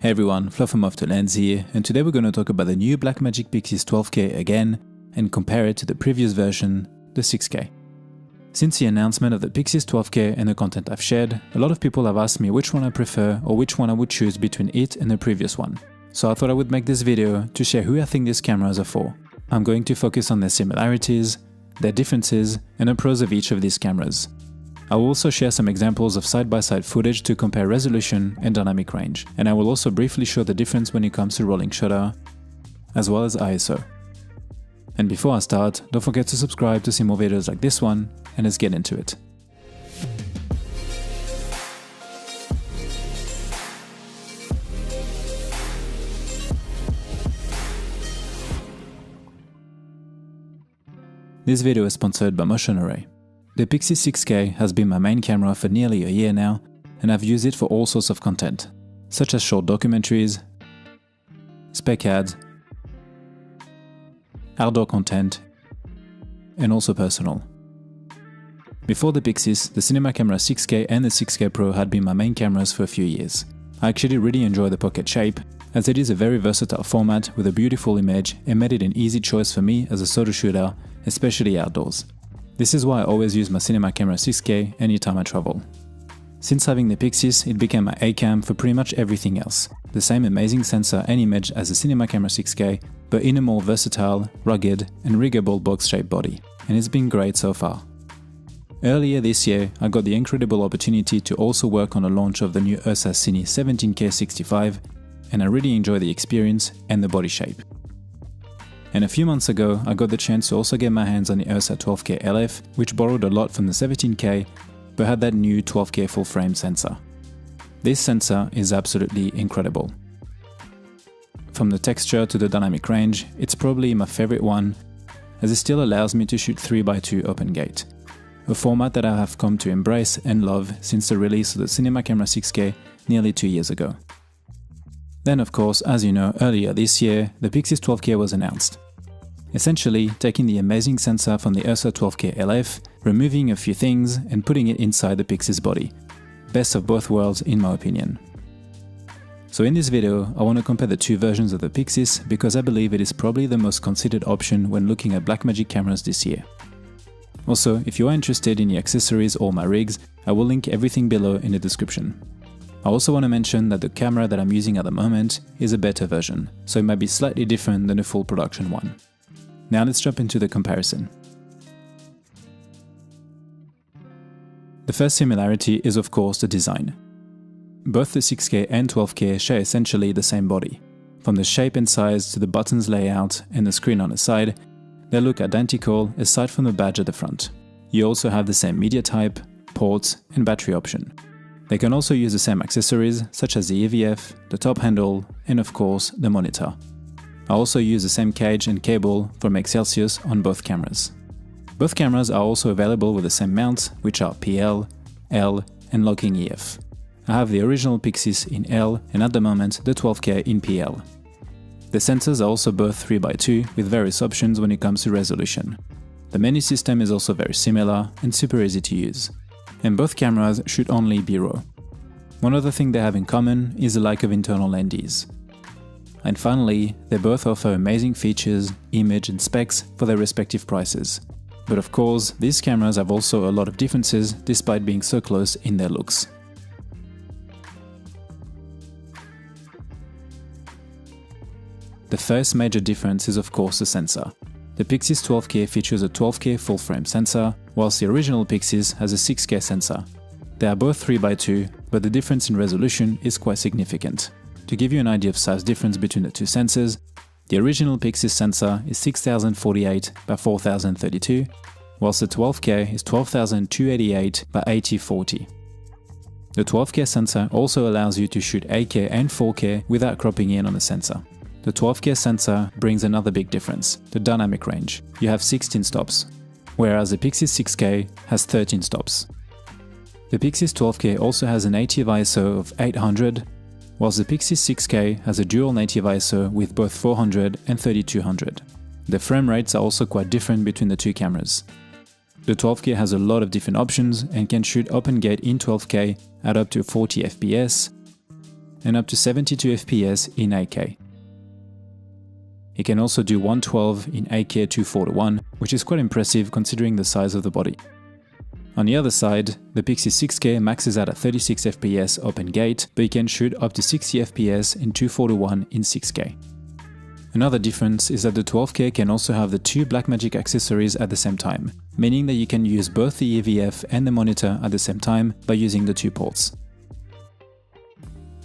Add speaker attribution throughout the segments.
Speaker 1: Hey everyone, Fluff from Off to Lens here, and today we're going to talk about the new Blackmagic PYXIS 12K again and compare it to the previous version, the 6K. Since the announcement of the PYXIS 12K and the content I've shared, a lot of people have asked me which one I prefer or which one I would choose between it and the previous one. So I thought I would make this video to share who I think these cameras are for. I'm going to focus on their similarities, their differences, and the pros of each of these cameras. I will also share some examples of side-by-side footage to compare resolution and dynamic range, and I will also briefly show the difference when it comes to rolling shutter, as well as ISO. And before I start, don't forget to subscribe to see more videos like this one, and let's get into it. This video is sponsored by Motion Array. The PYXIS 6K has been my main camera for nearly a year now, and I've used it for all sorts of content, such as short documentaries, spec ads, outdoor content, and also personal. Before the PYXIS, the Cinema Camera 6K and the 6K Pro had been my main cameras for a few years. I actually really enjoy the pocket shape, as it is a very versatile format with a beautiful image and made it an easy choice for me as a solo shooter, especially outdoors. This is why I always use my Cinema Camera 6K anytime I travel. Since having the PYXIS, it became my A-cam for pretty much everything else. The same amazing sensor and image as the Cinema Camera 6K, but in a more versatile, rugged, and riggable box-shaped body, and it's been great so far. Earlier this year, I got the incredible opportunity to also work on the launch of the new URSA Cine 17K 65, and I really enjoy the experience and the body shape. And a few months ago, I got the chance to also get my hands on the URSA 12K LF, which borrowed a lot from the 17K, but had that new 12K full-frame sensor. This sensor is absolutely incredible. From the texture to the dynamic range, it's probably my favorite one, as it still allows me to shoot 3x2 open gate, a format that I have come to embrace and love since the release of the Cinema Camera 6K nearly 2 years ago. Then of course, as you know, earlier this year, the PYXIS 12K was announced. Essentially, taking the amazing sensor from the URSA 12K LF, removing a few things and putting it inside the PYXIS body. Best of both worlds in my opinion. So in this video, I want to compare the two versions of the PYXIS because I believe it is probably the most considered option when looking at Blackmagic cameras this year. Also, if you are interested in the accessories or my rigs, I will link everything below in the description. I also want to mention that the camera that I'm using at the moment is a beta version, so it might be slightly different than the full production one. Now let's jump into the comparison. The first similarity is of course the design. Both the 6K and 12K share essentially the same body. From the shape and size to the buttons layout and the screen on the side, they look identical aside from the badge at the front. You also have the same media type, ports and battery option. They can also use the same accessories such as the EVF, the top handle and of course the monitor. I also use the same cage and cable from Celsius on both cameras. Both cameras are also available with the same mounts, which are PL, L and locking EF. I have the original PYXIS in L and at the moment the 12K in PL. The sensors are also both 3x2 with various options when it comes to resolution. The menu system is also very similar and super easy to use. And both cameras shoot only B-RAW. One other thing they have in common is the lack of internal NDs. And finally, they both offer amazing features, image and specs for their respective prices. But of course, these cameras have also a lot of differences despite being so close in their looks. The first major difference is of course the sensor. The PYXIS 12K features a 12K full-frame sensor, whilst the original PYXIS has a 6K sensor. They are both 3x2, but the difference in resolution is quite significant. To give you an idea of size difference between the two sensors, the original PYXIS sensor is 6048 by 4032, whilst the 12K is 12288 by 8040. The 12K sensor also allows you to shoot 8K and 4K without cropping in on the sensor. The 12K sensor brings another big difference, the dynamic range. You have 16 stops, whereas the PYXIS 6K has 13 stops. The PYXIS 12K also has a native ISO of 800, whilst the PYXIS 6K has a dual native ISO with both 400 and 3200. The frame rates are also quite different between the two cameras. The 12K has a lot of different options and can shoot open gate in 12K at up to 40 FPS, and up to 72 FPS in 8K. It can also do 112 in 8K 2:1, which is quite impressive considering the size of the body. On the other side, the PYXIS 6K maxes out at 36 FPS open gate, but you can shoot up to 60 FPS in 2:1 in 6K. Another difference is that the 12K can also have the two Blackmagic accessories at the same time, meaning that you can use both the EVF and the monitor at the same time by using the two ports.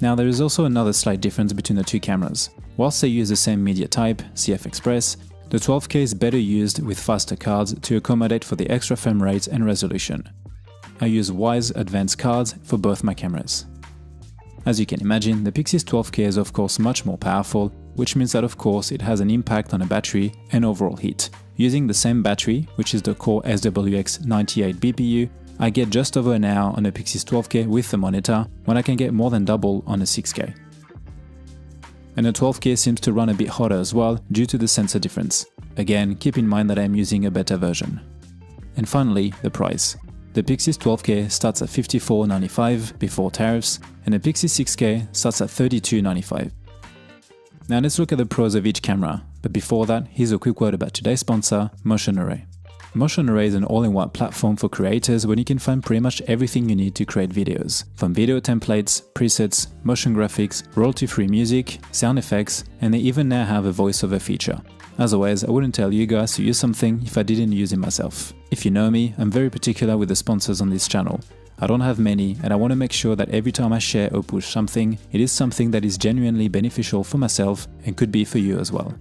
Speaker 1: Now there is also another slight difference between the two cameras. Whilst they use the same media type, CFexpress, the 12K is better used with faster cards to accommodate for the extra frame rate and resolution. I use Wise advanced cards for both my cameras. As you can imagine, the PYXIS 12K is of course much more powerful, which means that of course it has an impact on the battery and overall heat. Using the same battery, which is the Core SWX 98 BPU, I get just over an hour on the PYXIS 12K with the monitor, when I can get more than double on a 6K. And the 12K seems to run a bit hotter as well due to the sensor difference. Again, keep in mind that I am using a better version. And finally, the price. The PYXIS 12K starts at $54.95 before tariffs, and the PYXIS 6K starts at $32.95. Now let's look at the pros of each camera, but before that, here's a quick word about today's sponsor, Motion Array. Motion Array is an all-in-one platform for creators where you can find pretty much everything you need to create videos. From video templates, presets, motion graphics, royalty-free music, sound effects, and they even now have a voiceover feature. As always, I wouldn't tell you guys to use something if I didn't use it myself. If you know me, I'm very particular with the sponsors on this channel. I don't have many, and I want to make sure that every time I share or push something, it is something that is genuinely beneficial for myself and could be for you as well.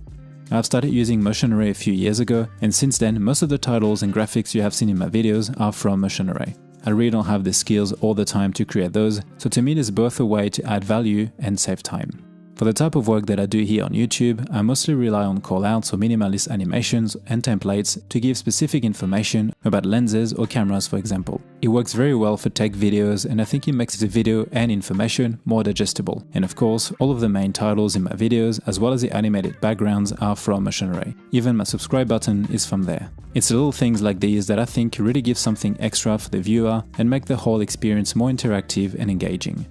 Speaker 1: I've started using Motion Array a few years ago, and since then most of the titles and graphics you have seen in my videos are from Motion Array. I really don't have the skills or the time to create those, so to me it is both a way to add value and save time. For the type of work that I do here on YouTube, I mostly rely on callouts or minimalist animations and templates to give specific information about lenses or cameras, for example. It works very well for tech videos, and I think it makes the video and information more digestible. And of course, all of the main titles in my videos, as well as the animated backgrounds, are from Motion Array. Even my subscribe button is from there. It's the little things like these that I think really give something extra for the viewer and make the whole experience more interactive and engaging.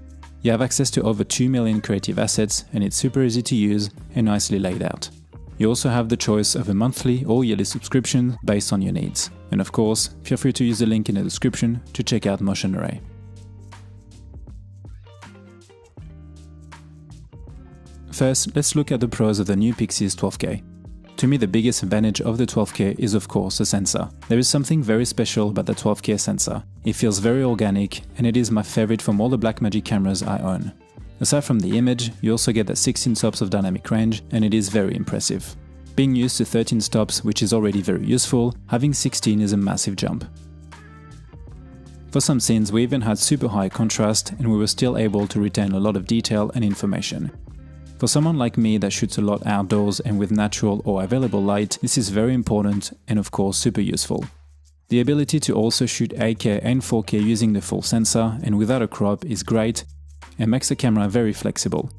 Speaker 1: You have access to over 2 million creative assets, and it's super easy to use and nicely laid out. You also have the choice of a monthly or yearly subscription based on your needs. And of course, feel free to use the link in the description to check out Motion Array. First, let's look at the pros of the new PYXIS 12K. To me, the biggest advantage of the 12K is of course the sensor. There is something very special about the 12K sensor. It feels very organic, and it is my favorite from all the Blackmagic cameras I own. Aside from the image, you also get that 16 stops of dynamic range, and it is very impressive. Being used to 13 stops, which is already very useful, having 16 is a massive jump. For some scenes we even had super high contrast, and we were still able to retain a lot of detail and information. For someone like me that shoots a lot outdoors and with natural or available light, this is very important and of course super useful. The ability to also shoot 8K and 4K using the full sensor and without a crop is great and makes the camera very flexible.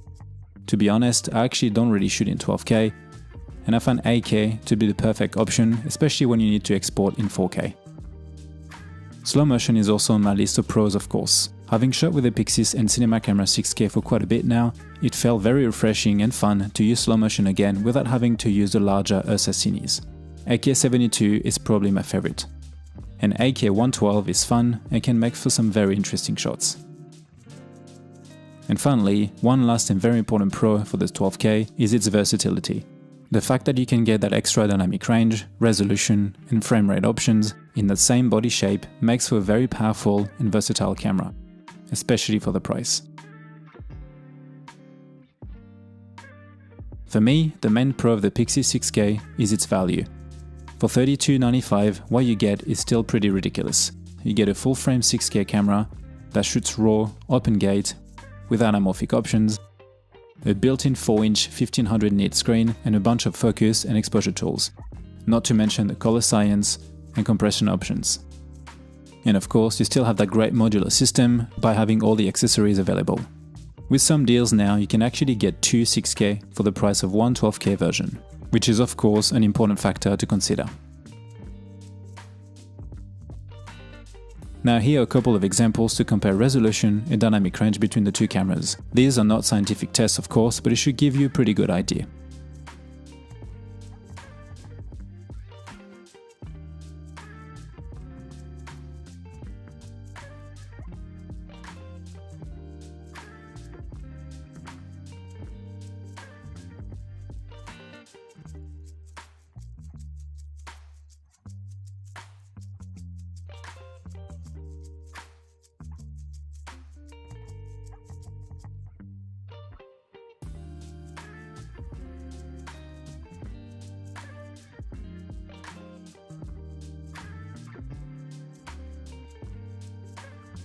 Speaker 1: To be honest, I actually don't really shoot in 12K, and I find 8K to be the perfect option, especially when you need to export in 4K. Slow motion is also on my list of pros, of course. Having shot with the PYXIS and Cinema Camera 6K for quite a bit now, it felt very refreshing and fun to use slow motion again without having to use the larger URSA Cines. AK72 is probably my favorite. And AK112 is fun and can make for some very interesting shots. And finally, one last and very important pro for the 12K is its versatility. The fact that you can get that extra dynamic range, resolution, and frame rate options in the same body shape makes for a very powerful and versatile camera, especially for the price. For me, the main pro of the PYXIS 6K is its value. For $32.95, what you get is still pretty ridiculous. You get a full-frame 6K camera that shoots RAW, open gate, with anamorphic options, a built-in 4-inch 1500 nit screen, and a bunch of focus and exposure tools, not to mention the color science and compression options. And of course, you still have that great modular system by having all the accessories available. With some deals now, you can actually get two 6K for the price of one 12K version, which is of course an important factor to consider. Now here are a couple of examples to compare resolution and dynamic range between the two cameras. These are not scientific tests of course, but it should give you a pretty good idea.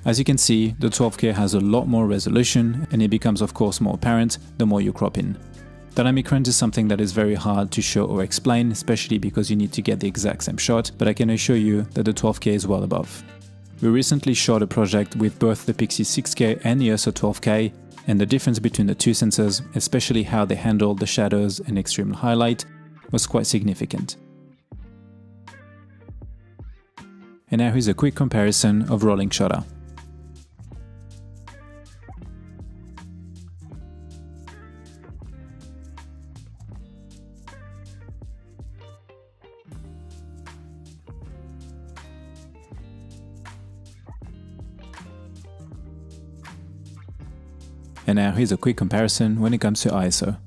Speaker 1: As you can see, the 12K has a lot more resolution, and it becomes of course more apparent the more you crop in. Dynamic range is something that is very hard to show or explain, especially because you need to get the exact same shot, but I can assure you that the 12K is well above. We recently shot a project with both the PYXIS 6K and the URSA 12K, and the difference between the two sensors, especially how they handle the shadows and extreme highlight, was quite significant. And now here's a quick comparison of rolling shutter. And now here's a quick comparison when it comes to ISO.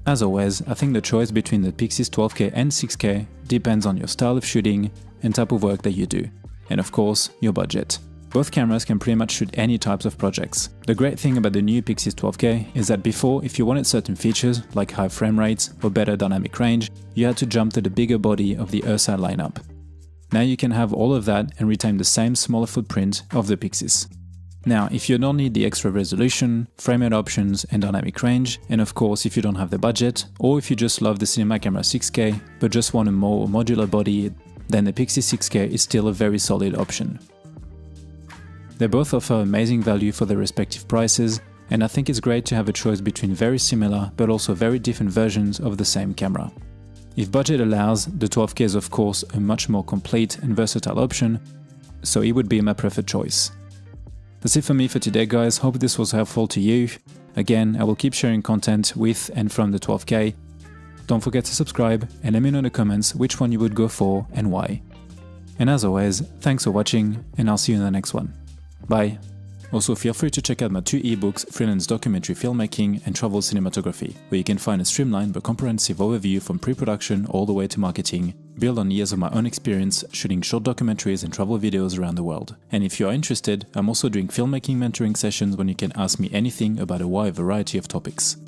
Speaker 1: As always, I think the choice between the PYXIS 12K and 6K depends on your style of shooting and type of work that you do, and of course, your budget. Both cameras can pretty much shoot any types of projects. The great thing about the new PYXIS 12K is that before, if you wanted certain features like high frame rates or better dynamic range, you had to jump to the bigger body of the URSA lineup. Now you can have all of that and retain the same smaller footprint of the PYXIS. Now, if you don't need the extra resolution, frame rate options and dynamic range, and of course if you don't have the budget, or if you just love the Cinema Camera 6K but just want a more modular body, then the PYXIS 6K is still a very solid option. They both offer amazing value for their respective prices, and I think it's great to have a choice between very similar but also very different versions of the same camera. If budget allows, the 12K is of course a much more complete and versatile option, so it would be my preferred choice. That's it for me for today guys, hope this was helpful to you. Again, I will keep sharing content with and from the 12K. Don't forget to subscribe and let me know in the comments which one you would go for and why. And as always, thanks for watching and I'll see you in the next one. Bye! Also feel free to check out my 2 ebooks, Freelance Documentary Filmmaking and Travel Cinematography, where you can find a streamlined but comprehensive overview from pre-production all the way to marketing, built on years of my own experience shooting short documentaries and travel videos around the world. And if you are interested, I'm also doing filmmaking mentoring sessions when you can ask me anything about a wide variety of topics.